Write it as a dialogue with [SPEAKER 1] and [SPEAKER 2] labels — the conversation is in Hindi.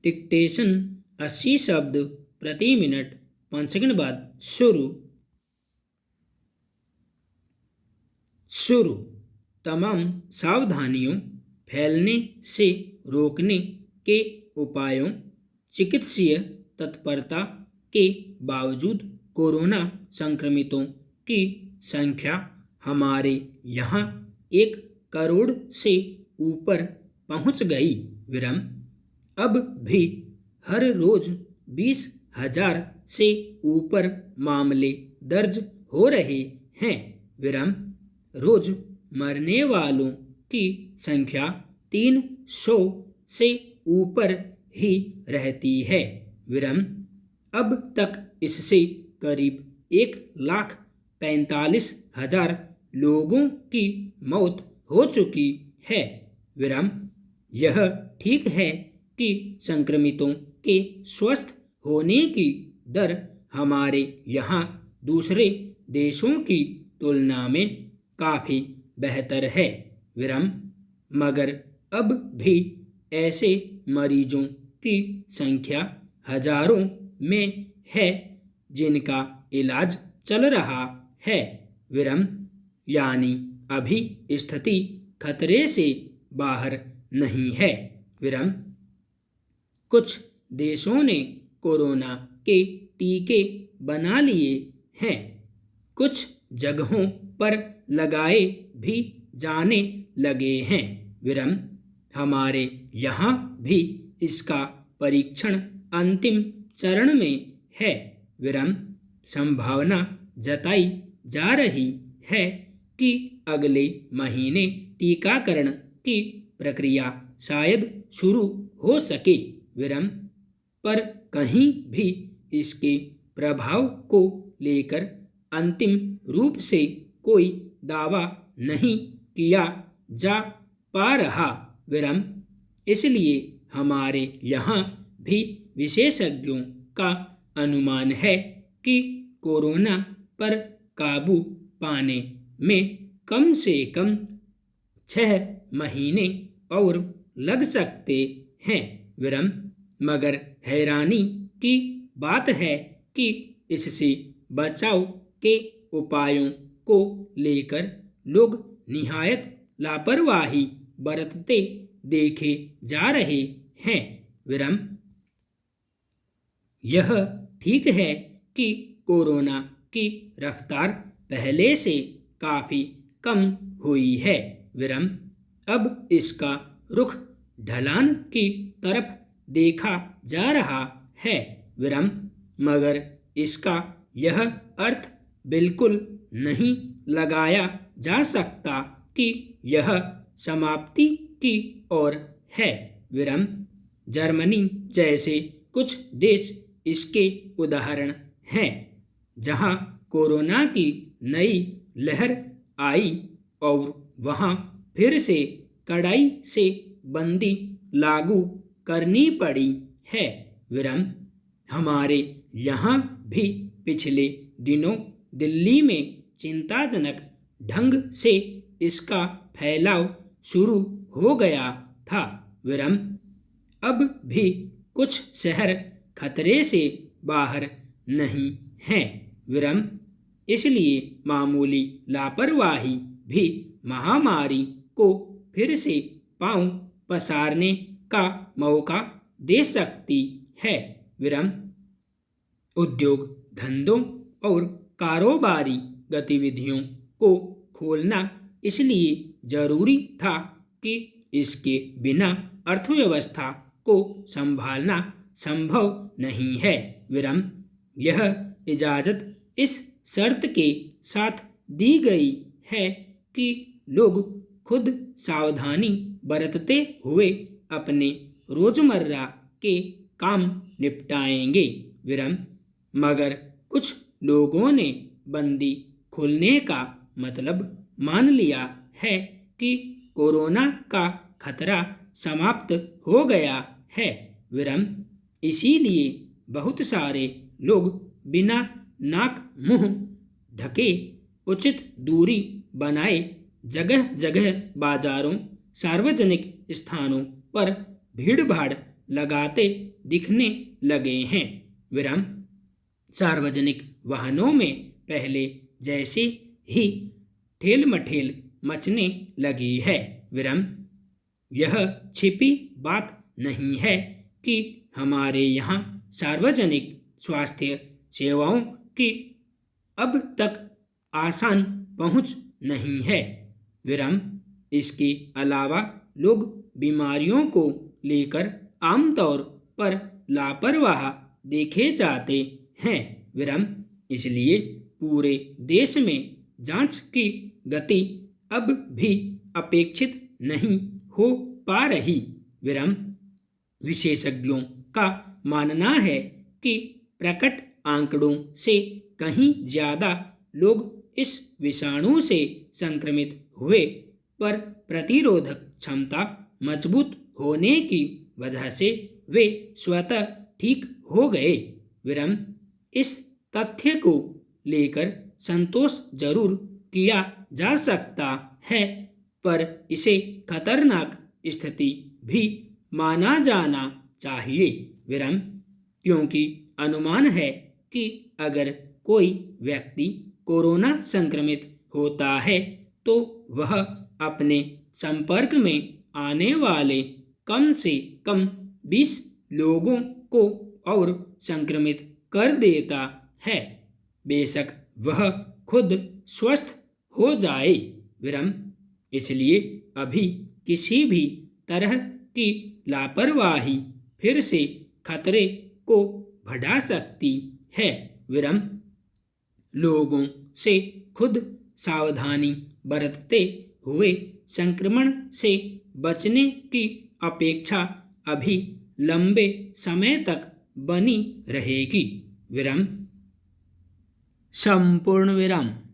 [SPEAKER 1] डिक्टेशन 80 शब्द प्रति मिनट 5 सेकंड बाद शुरू। तमाम सावधानियों फैलने से रोकने के उपायों। चिकित्सीय तत्परता के बावजूद कोरोना संक्रमितों की संख्या हमारे यहाँ 1 करोड़ से ऊपर पहुँच गई। अब भी हर रोज 20,000 से ऊपर मामले दर्ज हो रहे हैं। रोज मरने वालों की संख्या 300 से ऊपर ही रहती है। अब तक इससे करीब 1,45,000 लोगों की मौत हो चुकी है। यह ठीक है कि संक्रमितों के स्वस्थ होने की दर हमारे यहाँ दूसरे देशों की तुलना में काफ़ी बेहतर है। मगर अब भी ऐसे मरीजों की संख्या हजारों में है जिनका इलाज चल रहा है। यानी अभी स्थिति खतरे से बाहर नहीं है। कुछ देशों ने कोरोना के टीके बना लिए हैं। कुछ जगहों पर लगाए भी जाने लगे हैं। हमारे यहाँ भी इसका परीक्षण अंतिम चरण में है। संभावना जताई जा रही है कि अगले महीने टीकाकरण की प्रक्रिया शायद शुरू हो सके। पर कहीं भी इसके प्रभाव को लेकर अंतिम रूप से कोई दावा नहीं किया जा पा रहा। इसलिए हमारे यहाँ भी विशेषज्ञों का अनुमान है कि कोरोना पर काबू पाने में कम से कम 6 महीने और लग सकते हैं। मगर हैरानी की बात है कि इससे बचाव के उपायों को लेकर लोग निहायत लापरवाही बरतते देखे जा रहे हैं। यह ठीक है कि कोरोना की रफ्तार पहले से काफ़ी कम हुई है। अब इसका रुख ढलान की तरफ देखा जा रहा है। मगर इसका यह अर्थ बिल्कुल नहीं लगाया जा सकता कि यह समाप्ति की ओर है। जर्मनी जैसे कुछ देश इसके उदाहरण हैं, जहां कोरोना की नई लहर आई और वहां फिर से कड़ाई से बंदी लागू करनी पड़ी है। हमारे यहाँ भी पिछले दिनों दिल्ली में चिंताजनक ढंग से इसका फैलाव शुरू हो गया था। अब भी कुछ शहर खतरे से बाहर नहीं हैं। इसलिए मामूली लापरवाही भी महामारी को फिर से पांव पसारने का मौका दे सकती है। उद्योग धंधों और कारोबारी गतिविधियों को खोलना इसलिए जरूरी था कि इसके बिना अर्थव्यवस्था को संभालना संभव नहीं है। यह इजाज़त इस शर्त के साथ दी गई है कि लोग खुद सावधानी बरतते हुए अपने रोजमर्रा के काम निपटाएंगे। मगर कुछ लोगों ने बंदी खुलने का मतलब मान लिया है कि कोरोना का खतरा समाप्त हो गया है। इसीलिए बहुत सारे लोग बिना नाक मुंह ढके, उचित दूरी बनाए जगह जगह बाजारों, सार्वजनिक स्थानों पर भीड़ भाड़ लगाते दिखने लगे हैं। विराम। सार्वजनिक वाहनों में पहले जैसे ही ठेल मठेल मचने लगी है। विराम। यह छिपी बात नहीं है कि हमारे यहाँ सार्वजनिक स्वास्थ्य सेवाओं की अब तक आसान पहुँच नहीं है। विराम। इसके अलावा लोग बीमारियों को लेकर आमतौर पर लापरवाह देखे जाते हैं। विराम। इसलिए पूरे देश में जांच की गति अब भी अपेक्षित नहीं हो पा रही। विराम। विशेषज्ञों का मानना है कि प्रकट आंकड़ों से कहीं ज्यादा लोग इस विषाणु से संक्रमित हुए, पर प्रतिरोधक क्षमता मजबूत होने की वजह से वे स्वतः ठीक हो गए। विराम। इस तथ्य को लेकर संतोष जरूर किया जा सकता है, पर इसे खतरनाक स्थिति भी माना जाना चाहिए। विराम। क्योंकि अनुमान है कि अगर कोई व्यक्ति कोरोना संक्रमित होता है तो वह अपने संपर्क में आने वाले कम से कम 20 लोगों को और संक्रमित कर देता है, बेशक वह खुद स्वस्थ हो जाए। विराम। इसलिए अभी किसी भी तरह की लापरवाही फिर से खतरे को बढ़ा सकती है। विराम। लोगों से खुद सावधानी बरतते हुए संक्रमण से बचने की अपेक्षा अभी लंबे समय तक बनी रहेगी। विराम। संपूर्ण विराम।